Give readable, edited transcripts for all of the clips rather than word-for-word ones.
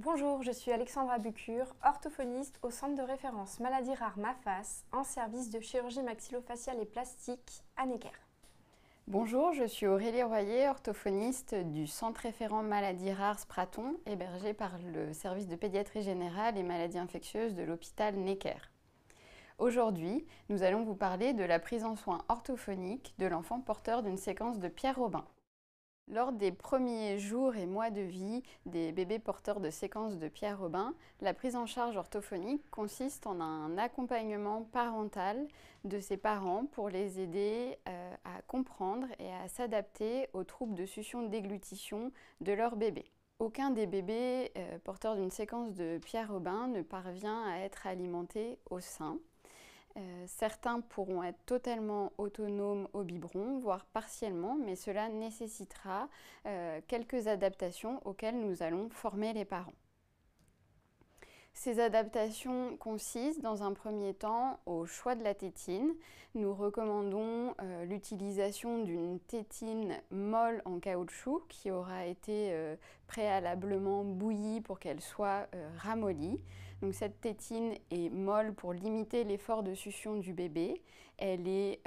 Bonjour, je suis Alexandra Bucure, orthophoniste au centre de référence maladies rares MAFAS en service de chirurgie maxillofaciale et plastique à Necker. Bonjour, je suis Aurélie Royer, orthophoniste du centre référent maladies rares Spraton, hébergé par le service de pédiatrie générale et maladies infectieuses de l'hôpital Necker. Aujourd'hui, nous allons vous parler de la prise en soin orthophonique de l'enfant porteur d'une séquence de Pierre Robin. Lors des premiers jours et mois de vie des bébés porteurs de séquences de Pierre Robin, la prise en charge orthophonique consiste en un accompagnement parental de ses parents pour les aider à comprendre et à s'adapter aux troubles de succion-déglutition de leur bébé. Aucun des bébés porteurs d'une séquence de Pierre Robin ne parvient à être alimenté au sein. Certains pourront être totalement autonomes au biberon, voire partiellement, mais cela nécessitera quelques adaptations auxquelles nous allons former les parents. Ces adaptations consistent dans un premier temps au choix de la tétine. Nous recommandons l'utilisation d'une tétine molle en caoutchouc qui aura été préalablement bouillie pour qu'elle soit ramollie. Donc cette tétine est molle pour limiter l'effort de succion du bébé. Elle est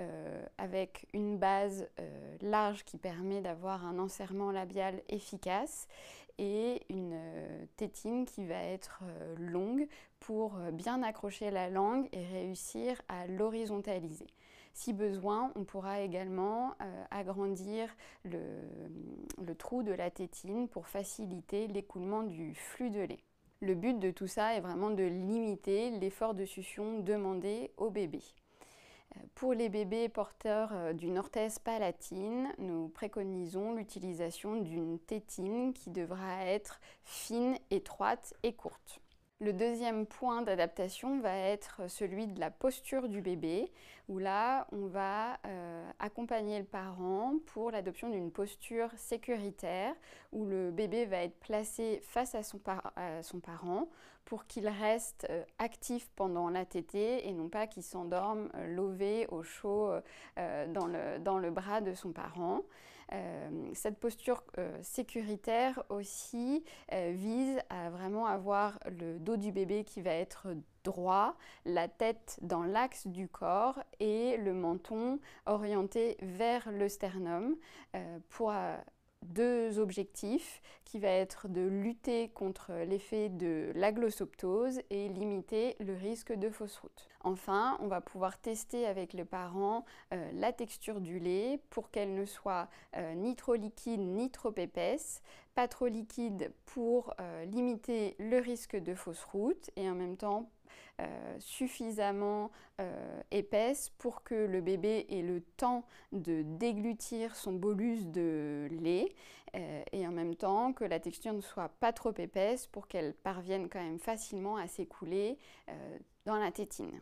avec une base large qui permet d'avoir un enserrement labial efficace et une tétine qui va être longue pour bien accrocher la langue et réussir à l'horizontaliser. Si besoin, on pourra également agrandir le trou de la tétine pour faciliter l'écoulement du flux de lait. Le but de tout ça est vraiment de limiter l'effort de succion demandé au bébé. Pour les bébés porteurs d'une orthèse palatine, nous préconisons l'utilisation d'une tétine qui devra être fine, étroite et courte. Le deuxième point d'adaptation va être celui de la posture du bébé, où là, on va accompagner le parent pour l'adoption d'une posture sécuritaire, où le bébé va être placé face à son parent pour qu'il reste actif pendant la tétée et non pas qu'il s'endorme lové au chaud dans le bras de son parent. Cette posture sécuritaire aussi vise à vraiment avoir le dos du bébé qui va être droit, la tête dans l'axe du corps et le menton orienté vers le sternum pour deux objectifs qui va être de lutter contre l'effet de la glossoptose et limiter le risque de fausse route. Enfin, on va pouvoir tester avec les parents la texture du lait pour qu'elle ne soit ni trop liquide ni trop épaisse, pas trop liquide pour limiter le risque de fausse route et en même temps suffisamment épaisse pour que le bébé ait le temps de déglutir son bolus de lait et en même temps que la texture ne soit pas trop épaisse pour qu'elle parvienne quand même facilement à s'écouler dans la tétine.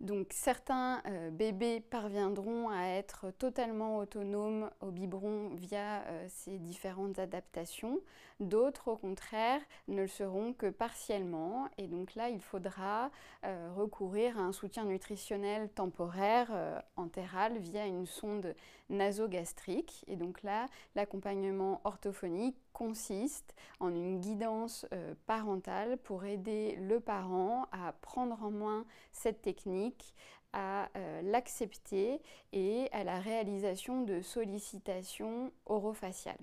Donc certains bébés parviendront à être totalement autonomes au biberon via ces différentes adaptations. D'autres, au contraire, ne le seront que partiellement. Et donc là, il faudra recourir à un soutien nutritionnel temporaire entéral via une sonde nasogastrique. Et donc là, l'accompagnement orthophonique consiste en une guidance parentale pour aider le parent à prendre en main cette technique, à l'accepter et à la réalisation de sollicitations orofaciales.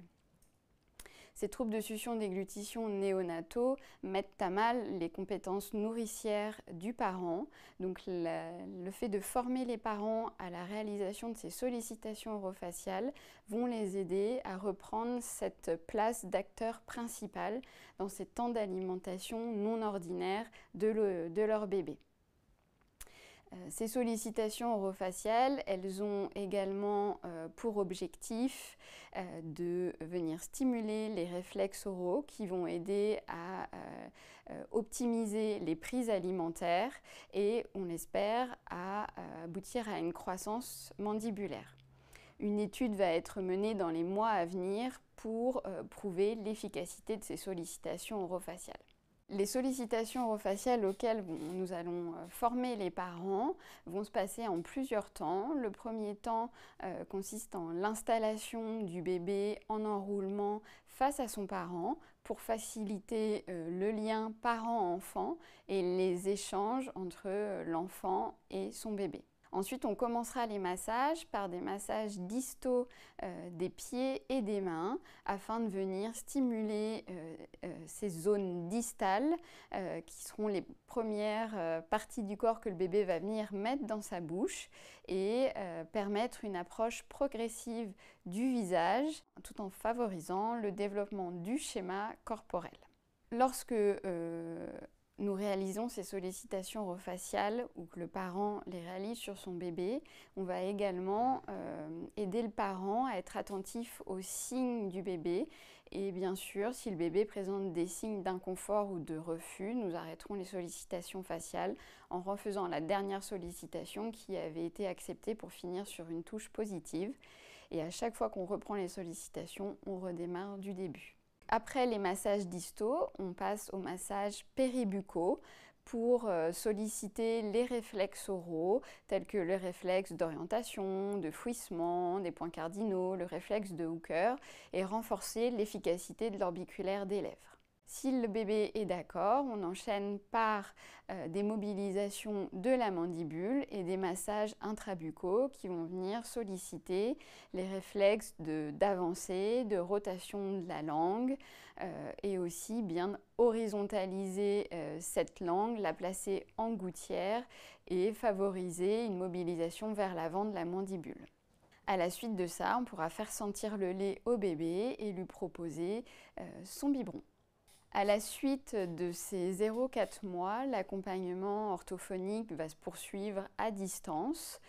Ces troubles de succion-déglutition néonataux mettent à mal les compétences nourricières du parent. Donc le fait de former les parents à la réalisation de ces sollicitations orofaciales vont les aider à reprendre cette place d'acteur principal dans ces temps d'alimentation non ordinaires de leur bébé. Ces sollicitations orofaciales, elles ont également pour objectif de venir stimuler les réflexes oraux qui vont aider à optimiser les prises alimentaires et, on l'espère, à aboutir à une croissance mandibulaire. Une étude va être menée dans les mois à venir pour prouver l'efficacité de ces sollicitations orofaciales. Les sollicitations orofaciales auxquelles nous allons former les parents vont se passer en plusieurs temps. Le premier temps consiste en l'installation du bébé en enroulement face à son parent pour faciliter le lien parent-enfant et les échanges entre l'enfant et son bébé. Ensuite, on commencera les massages par des massages distaux des pieds et des mains afin de venir stimuler ces zones distales qui seront les premières parties du corps que le bébé va venir mettre dans sa bouche et permettre une approche progressive du visage tout en favorisant le développement du schéma corporel. Lorsque nous réalisons ces sollicitations orofaciales ou que le parent les réalise sur son bébé, on va également aider le parent à être attentif aux signes du bébé et bien sûr, si le bébé présente des signes d'inconfort ou de refus, nous arrêterons les sollicitations faciales en refaisant la dernière sollicitation qui avait été acceptée pour finir sur une touche positive. Et à chaque fois qu'on reprend les sollicitations, on redémarre du début. Après les massages distaux, on passe aux massages péribuccaux pour solliciter les réflexes oraux, tels que le réflexe d'orientation, de fouissement, des points cardinaux, le réflexe de Hooker, et renforcer l'efficacité de l'orbiculaire des lèvres. Si le bébé est d'accord, on enchaîne par des mobilisations de la mandibule et des massages intrabuccaux qui vont venir solliciter les réflexes d'avancée, de rotation de la langue et aussi bien horizontaliser cette langue, la placer en gouttière et favoriser une mobilisation vers l'avant de la mandibule. À la suite de ça, on pourra faire sentir le lait au bébé et lui proposer son biberon. À la suite de ces 0,4 mois, l'accompagnement orthophonique va se poursuivre à distance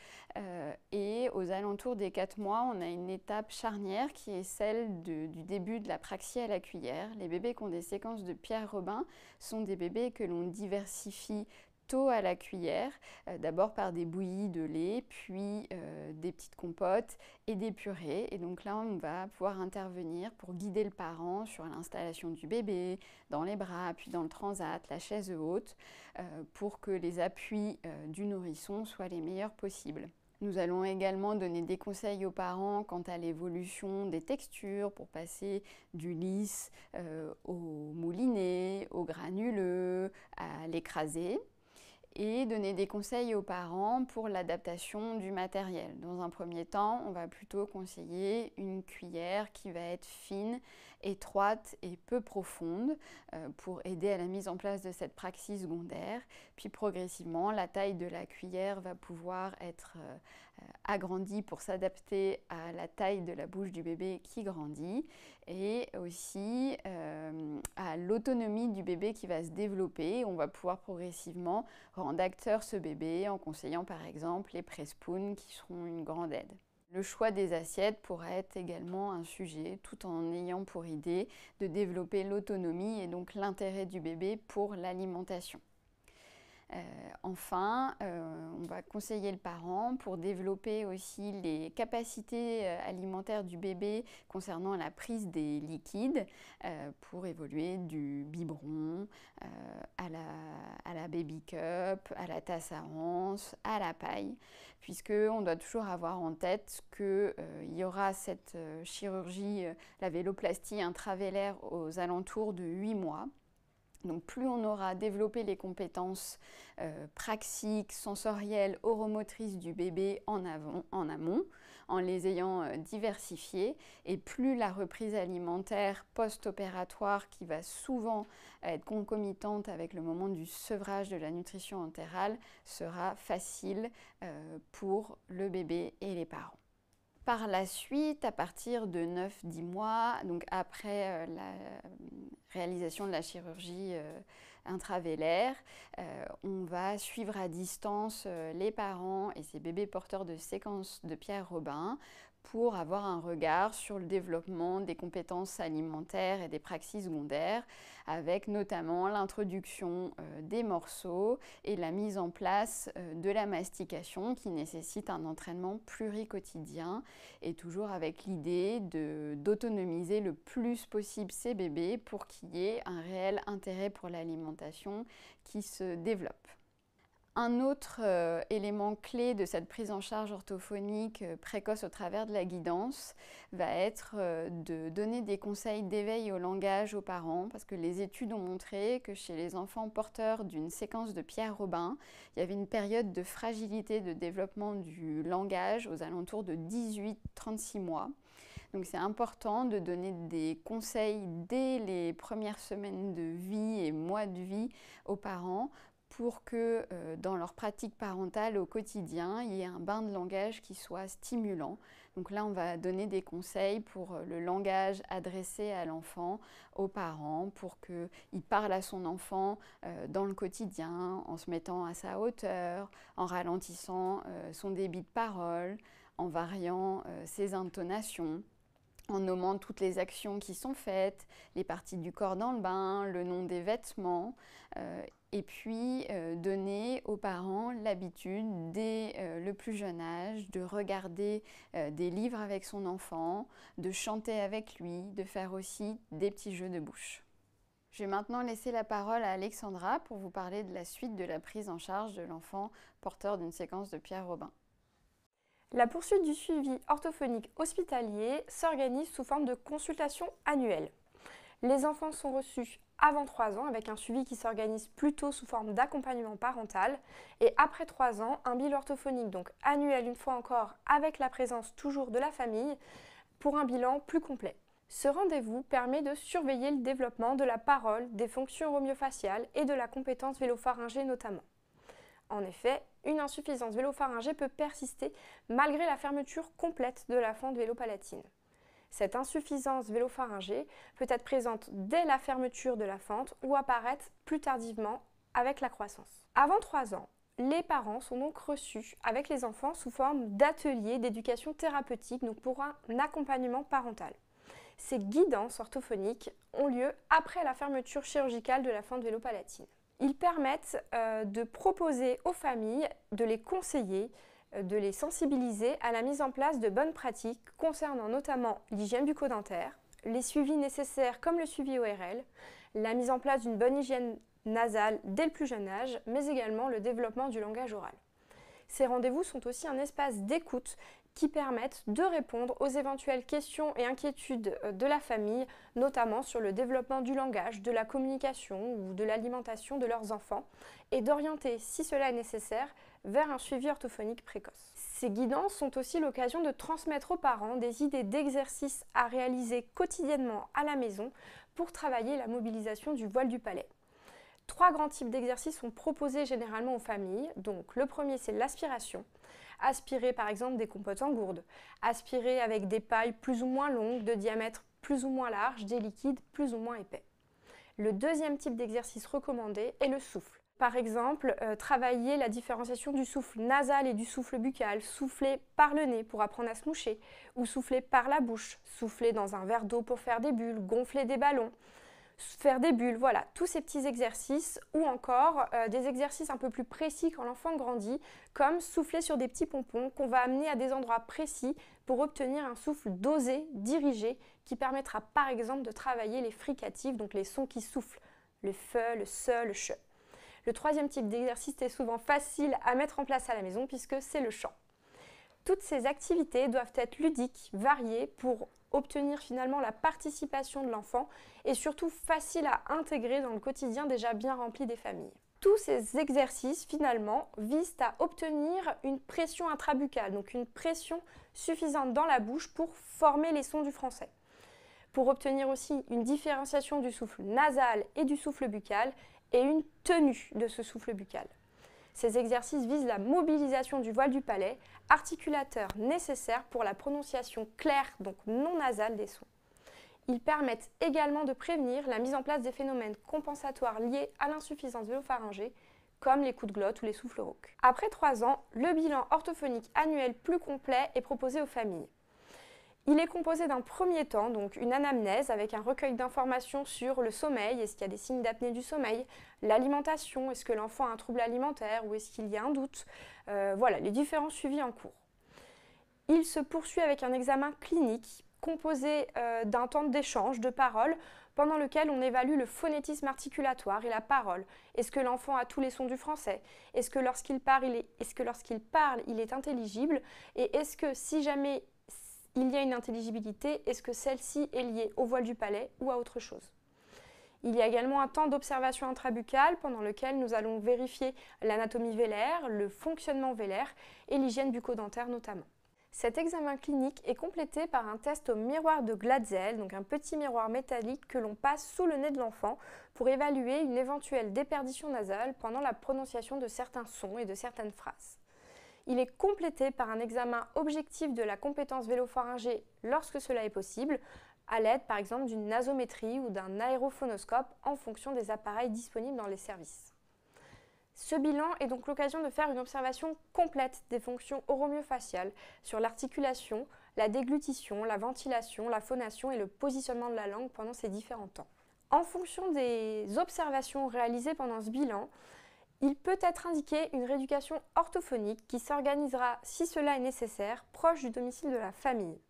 et aux alentours des 4 mois, on a une étape charnière qui est celle du début de la praxie à la cuillère. Les bébés qui ont des séquences de Pierre Robin sont des bébés que l'on diversifie tôt à la cuillère, d'abord par des bouillies de lait, puis des petites compotes et des purées. Et donc là, on va pouvoir intervenir pour guider le parent sur l'installation du bébé, dans les bras, puis dans le transat, la chaise haute, pour que les appuis du nourrisson soient les meilleurs possibles. Nous allons également donner des conseils aux parents quant à l'évolution des textures pour passer du lisse au mouliné, au granuleux, à l'écrasé, et donner des conseils aux parents pour l'adaptation du matériel. Dans un premier temps, on va plutôt conseiller une cuillère qui va être fine, étroite et peu profonde pour aider à la mise en place de cette praxis secondaire. Puis progressivement, la taille de la cuillère va pouvoir être agrandie pour s'adapter à la taille de la bouche du bébé qui grandit et aussi à l'autonomie du bébé qui va se développer. On va pouvoir progressivement rendre acteur ce bébé en conseillant par exemple les press-spoons qui seront une grande aide. Le choix des assiettes pourra être également un sujet tout en ayant pour idée de développer l'autonomie et donc l'intérêt du bébé pour l'alimentation. Enfin, on va conseiller le parent pour développer aussi les capacités alimentaires du bébé concernant la prise des liquides pour évoluer du biberon à la baby cup, à la tasse à anse, à la paille, puisqu'on doit toujours avoir en tête qu'il y aura cette chirurgie, la véloplastie intravélaire aux alentours de 8 mois. Donc plus on aura développé les compétences praxiques, sensorielles, oromotrices du bébé en amont, en les ayant diversifiées, et plus la reprise alimentaire post-opératoire, qui va souvent être concomitante avec le moment du sevrage de la nutrition entérale, sera facile pour le bébé et les parents. Par la suite, à partir de 9-10 mois, donc après la réalisation de la chirurgie intravélaire, on va suivre à distance les parents et ces bébés porteurs de séquences de Pierre Robin pour avoir un regard sur le développement des compétences alimentaires et des praxis secondaires, avec notamment l'introduction des morceaux et la mise en place de la mastication qui nécessite un entraînement pluriquotidien et toujours avec l'idée d'autonomiser le plus possible ces bébés pour qu'il y ait un réel intérêt pour l'alimentation qui se développe. Un autre élément clé de cette prise en charge orthophonique précoce au travers de la guidance va être de donner des conseils d'éveil au langage aux parents, parce que les études ont montré que chez les enfants porteurs d'une séquence de Pierre Robin, il y avait une période de fragilité de développement du langage aux alentours de 18-36 mois. Donc c'est important de donner des conseils dès les premières semaines de vie et mois de vie aux parents pour que dans leur pratique parentale au quotidien, il y ait un bain de langage qui soit stimulant. Donc là, on va donner des conseils pour le langage adressé à l'enfant, aux parents, pour qu'il parle à son enfant dans le quotidien, en se mettant à sa hauteur, en ralentissant son débit de parole, en variant ses intonations, en nommant toutes les actions qui sont faites, les parties du corps dans le bain, le nom des vêtements, et puis donner aux parents l'habitude dès le plus jeune âge de regarder des livres avec son enfant, de chanter avec lui, de faire aussi des petits jeux de bouche. Je vais maintenant laisser la parole à Alexandra pour vous parler de la suite de la prise en charge de l'enfant porteur d'une séquence de Pierre Robin. La poursuite du suivi orthophonique hospitalier s'organise sous forme de consultation annuelle. Les enfants sont reçus avant 3 ans avec un suivi qui s'organise plutôt sous forme d'accompagnement parental et après 3 ans, un bilan orthophonique donc annuel une fois encore avec la présence toujours de la famille pour un bilan plus complet. Ce rendez-vous permet de surveiller le développement de la parole, des fonctions romiofaciales et de la compétence vélopharyngée notamment. En effet, une insuffisance vélopharyngée peut persister malgré la fermeture complète de la fente vélopalatine. Cette insuffisance vélopharyngée peut être présente dès la fermeture de la fente ou apparaître plus tardivement avec la croissance. Avant 3 ans, les parents sont donc reçus avec les enfants sous forme d'ateliers d'éducation thérapeutique donc pour un accompagnement parental. Ces guidances orthophoniques ont lieu après la fermeture chirurgicale de la fente vélopalatine. Ils permettent de proposer aux familles, de les conseiller, de les sensibiliser à la mise en place de bonnes pratiques concernant notamment l'hygiène bucco-dentaire, les suivis nécessaires comme le suivi ORL, la mise en place d'une bonne hygiène nasale dès le plus jeune âge, mais également le développement du langage oral. Ces rendez-vous sont aussi un espace d'écoute qui permettent de répondre aux éventuelles questions et inquiétudes de la famille, notamment sur le développement du langage, de la communication ou de l'alimentation de leurs enfants, et d'orienter, si cela est nécessaire, vers un suivi orthophonique précoce. Ces guidances sont aussi l'occasion de transmettre aux parents des idées d'exercices à réaliser quotidiennement à la maison pour travailler la mobilisation du voile du palais. 3 grands types d'exercices sont proposés généralement aux familles. Donc le premier, c'est l'aspiration. Aspirer par exemple des compotes en gourde, aspirer avec des pailles plus ou moins longues, de diamètre plus ou moins large, des liquides plus ou moins épais. Le deuxième type d'exercice recommandé est le souffle. Par exemple, travailler la différenciation du souffle nasal et du souffle buccal, souffler par le nez pour apprendre à se moucher, ou souffler par la bouche, souffler dans un verre d'eau pour faire des bulles, gonfler des ballons, faire des bulles, voilà, tous ces petits exercices, ou encore des exercices un peu plus précis quand l'enfant grandit, comme souffler sur des petits pompons qu'on va amener à des endroits précis pour obtenir un souffle dosé, dirigé, qui permettra par exemple de travailler les fricatifs, donc les sons qui soufflent, le fe, le se, le che. Le troisième type d'exercice est souvent facile à mettre en place à la maison puisque c'est le chant. Toutes ces activités doivent être ludiques, variées pour obtenir finalement la participation de l'enfant et surtout facile à intégrer dans le quotidien déjà bien rempli des familles. Tous ces exercices finalement visent à obtenir une pression intrabuccale, donc une pression suffisante dans la bouche pour former les sons du français. Pour obtenir aussi une différenciation du souffle nasal et du souffle buccal et une tenue de ce souffle buccal. Ces exercices visent la mobilisation du voile du palais, articulateur nécessaire pour la prononciation claire, donc non nasale des sons. Ils permettent également de prévenir la mise en place des phénomènes compensatoires liés à l'insuffisance vélopharyngée, comme les coups de glotte ou les souffles rauques. Après 3 ans, le bilan orthophonique annuel plus complet est proposé aux familles. Il est composé d'un premier temps, donc une anamnèse avec un recueil d'informations sur le sommeil, est-ce qu'il y a des signes d'apnée du sommeil, l'alimentation, est-ce que l'enfant a un trouble alimentaire ou est-ce qu'il y a un doute, voilà, les différents suivis en cours. Il se poursuit avec un examen clinique composé d'un temps d'échange, de parole, pendant lequel on évalue le phonétisme articulatoire et la parole. Est-ce que l'enfant a tous les sons du français? Est-ce que lorsqu'il parle, il est intelligible? Et est-ce que si jamais il y a une intelligibilité, est-ce que celle-ci est liée au voile du palais ou à autre chose? Il y a également un temps d'observation intrabuccale pendant lequel nous allons vérifier l'anatomie vélaire, le fonctionnement vélaire et l'hygiène bucco-dentaire notamment. Cet examen clinique est complété par un test au miroir de Glatzel, donc un petit miroir métallique que l'on passe sous le nez de l'enfant pour évaluer une éventuelle déperdition nasale pendant la prononciation de certains sons et de certaines phrases. Il est complété par un examen objectif de la compétence vélopharyngée lorsque cela est possible, à l'aide par exemple d'une nasométrie ou d'un aérophonoscope en fonction des appareils disponibles dans les services. Ce bilan est donc l'occasion de faire une observation complète des fonctions oromyofaciales sur l'articulation, la déglutition, la ventilation, la phonation et le positionnement de la langue pendant ces différents temps. En fonction des observations réalisées pendant ce bilan, il peut être indiqué une rééducation orthophonique qui s'organisera, si cela est nécessaire, proche du domicile de la famille.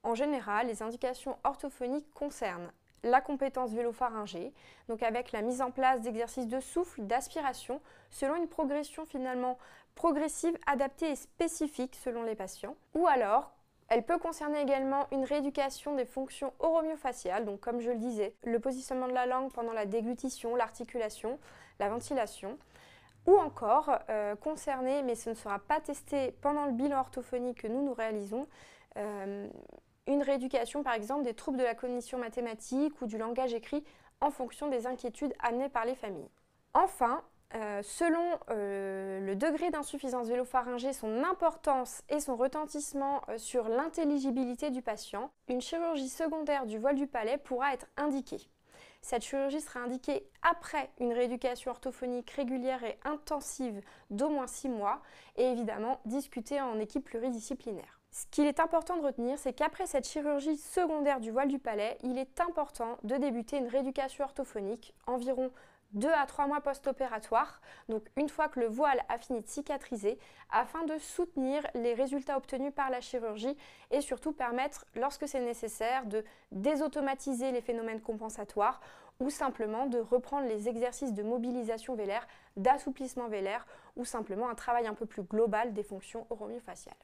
En général, les indications orthophoniques concernent la compétence vélopharyngée, donc avec la mise en place d'exercices de souffle, d'aspiration, selon une progression finalement progressive, adaptée et spécifique selon les patients. Ou alors, elle peut concerner également une rééducation des fonctions oromyofaciales, donc comme je le disais, le positionnement de la langue pendant la déglutition, l'articulation, la ventilation. Ou encore concerner, mais ce ne sera pas testé pendant le bilan orthophonique que nous réalisons, une rééducation par exemple des troubles de la cognition mathématique ou du langage écrit en fonction des inquiétudes amenées par les familles. Enfin, selon le degré d'insuffisance vélopharyngée, son importance et son retentissement sur l'intelligibilité du patient, une chirurgie secondaire du voile du palais pourra être indiquée. Cette chirurgie sera indiquée après une rééducation orthophonique régulière et intensive d'au moins 6 mois et évidemment discutée en équipe pluridisciplinaire. Ce qu'il est important de retenir, c'est qu'après cette chirurgie secondaire du voile du palais, il est important de débuter une rééducation orthophonique environ 2 à 3 mois post-opératoire, donc une fois que le voile a fini de cicatriser, afin de soutenir les résultats obtenus par la chirurgie et surtout permettre, lorsque c'est nécessaire, de désautomatiser les phénomènes compensatoires ou simplement de reprendre les exercices de mobilisation vélaire, d'assouplissement vélaire ou simplement un travail un peu plus global des fonctions oromyofaciales.